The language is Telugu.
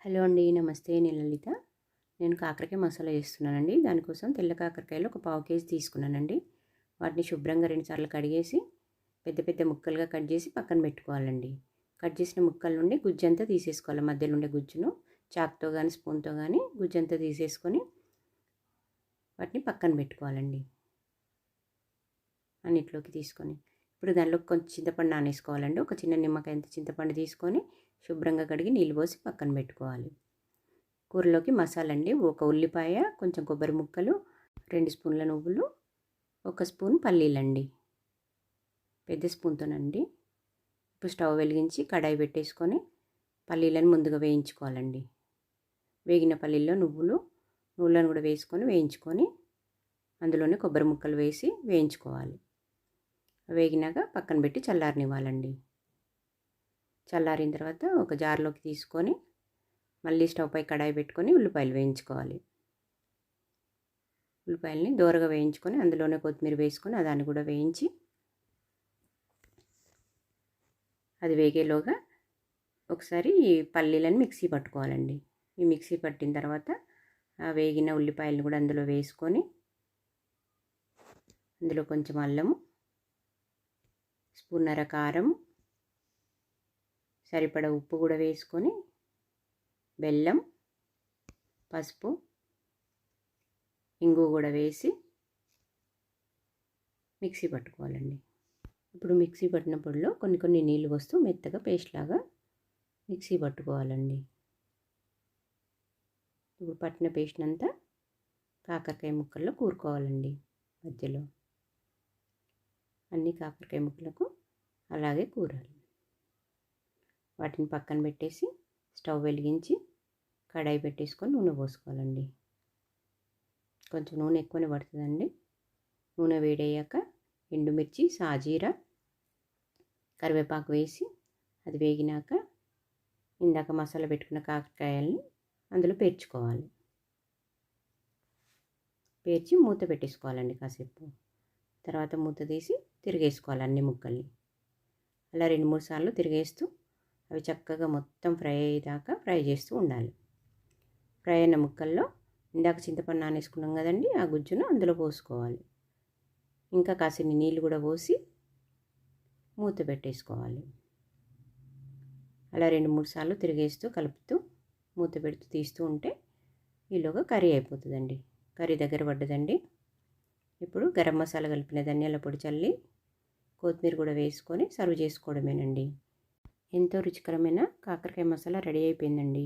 హలో అండి, నమస్తే. నేను లలిత. నేను కాకరకాయ మసాలా చేస్తున్నానండి. దానికోసం తెల్ల కాకరకాయలు ఒక పావు కేజీ తీసుకున్నానండి. వాటిని శుభ్రంగా 2 సార్లు కడిగేసి పెద్ద పెద్ద ముక్కలుగా కట్ చేసి పక్కన పెట్టుకోవాలండి. కట్ చేసిన ముక్కల నుండి గుజ్జంతా తీసేసుకోవాలి. మధ్యలో ఉండే గుజ్జును చాక్తో కానీ స్పూన్తో కానీ గుజ్జంతా తీసేసుకొని వాటిని పక్కన పెట్టుకోవాలండి. అన్నిట్లోకి తీసుకొని ఇప్పుడు దానిలో కొంచెం చింతపండు నానేసుకోవాలండి. ఒక చిన్న నిమ్మకాయ అంత చింతపండు తీసుకొని శుభ్రంగా కడిగి నీళ్ళు పోసి పక్కన పెట్టుకోవాలి. కూరలోకి మసాలా అండి, ఒక ఉల్లిపాయ, కొంచెం కొబ్బరి ముక్కలు, 2 స్పూన్ల నువ్వులు, 1 స్పూన్ పల్లీలండి, పెద్ద స్పూన్తోనండి. ఇప్పుడు స్టవ్ వెలిగించి కడాయి పెట్టేసుకొని పల్లీలను ముందుగా వేయించుకోవాలండి. వేగిన పల్లీల్లో నువ్వులను కూడా వేసుకొని వేయించుకొని అందులోనే కొబ్బరి ముక్కలు వేసి వేయించుకోవాలి. వేగినాక పక్కన పెట్టి చల్లారనివ్వాలండి. చల్లారిన తర్వాత ఒక జార్లోకి తీసుకొని మళ్ళీ స్టవ్ పై కడాయి పెట్టుకొని ఉల్లిపాయలు వేయించుకోవాలి. ఉల్లిపాయలని దోరగా వేయించుకొని అందులోనే కొత్తిమీర వేసుకొని దాన్ని కూడా వేయించి అది వేగేలోగా ఒకసారి ఈ పల్లీలను మిక్సీ పట్టుకోవాలండి. ఈ మిక్సీ పట్టిన తర్వాత వేగిన ఉల్లిపాయలను కూడా అందులో వేసుకొని అందులో కొంచెం అల్లము, స్పూన్నర కారం, సరిపడా ఉప్పు కూడా వేసుకొని బెల్లం, పసుపు, ఇంగు కూడా వేసి మిక్సీ పట్టుకోవాలండి. ఇప్పుడు మిక్సీ పట్టిన పొడిలో కొన్ని నీళ్ళు పోస్తూ మెత్తగా పేస్ట్ లాగా మిక్సీ పట్టుకోవాలండి. ఇప్పుడు పట్టిన పేస్ట్ అంతా కాకరకాయ ముక్కల్లో కూరుకోవాలండి. మధ్యలో అన్ని కాకరకాయ ముక్కలకు అలాగే కూరాలి. వాటిని పక్కన పెట్టేసి స్టవ్ వెలిగించి కడాయి పెట్టేసుకొని నూనె పోసుకోవాలండి. కొంచెం నూనె ఎక్కువనే పడుతుందండి. నూనె వేడయ్యాక ఎండుమిర్చి, సాజీర, కరివేపాకు వేసి అది వేగినాక ఇందాక మసాలా పెట్టుకున్న కాకరకాయల్ని అందులో పేర్చుకోవాలి. పేర్చి మూత పెట్టేసుకోవాలండి కాసేపు. తర్వాత మూత తీసి తిరిగేసుకోవాలి అన్ని ముక్కల్ని. అలా 2-3 సార్లు తిరిగేస్తూ అవి చక్కగా మొత్తం ఫ్రై అయ్యేదాకా ఫ్రై చేస్తూ ఉండాలి. ఫ్రై అయిన ముక్కల్లో ఇందాక చింతపండు నానేసుకున్నాం కదండి, ఆ గుజ్జును అందులో పోసుకోవాలి. ఇంకా కాసిన్ని నీళ్ళు కూడా పోసి మూత పెట్టేసుకోవాలి. అలా 2-3 సార్లు తిరిగేస్తూ కలుపుతూ మూత పెడుతూ తీస్తూ ఉంటే ఈలోగా కర్రీ అయిపోతుందండి. కర్రీ దగ్గర పడ్డదండి. ఇప్పుడు గరం మసాలా కలిపిన ధనియాల పొడి చల్లి కొత్తిమీర కూడా వేసుకొని సర్వ్ చేసుకోవడమేనండి. ఎంతో రుచికరమైన కాకరకాయ మసాలా రెడీ అయిపోయిందండి.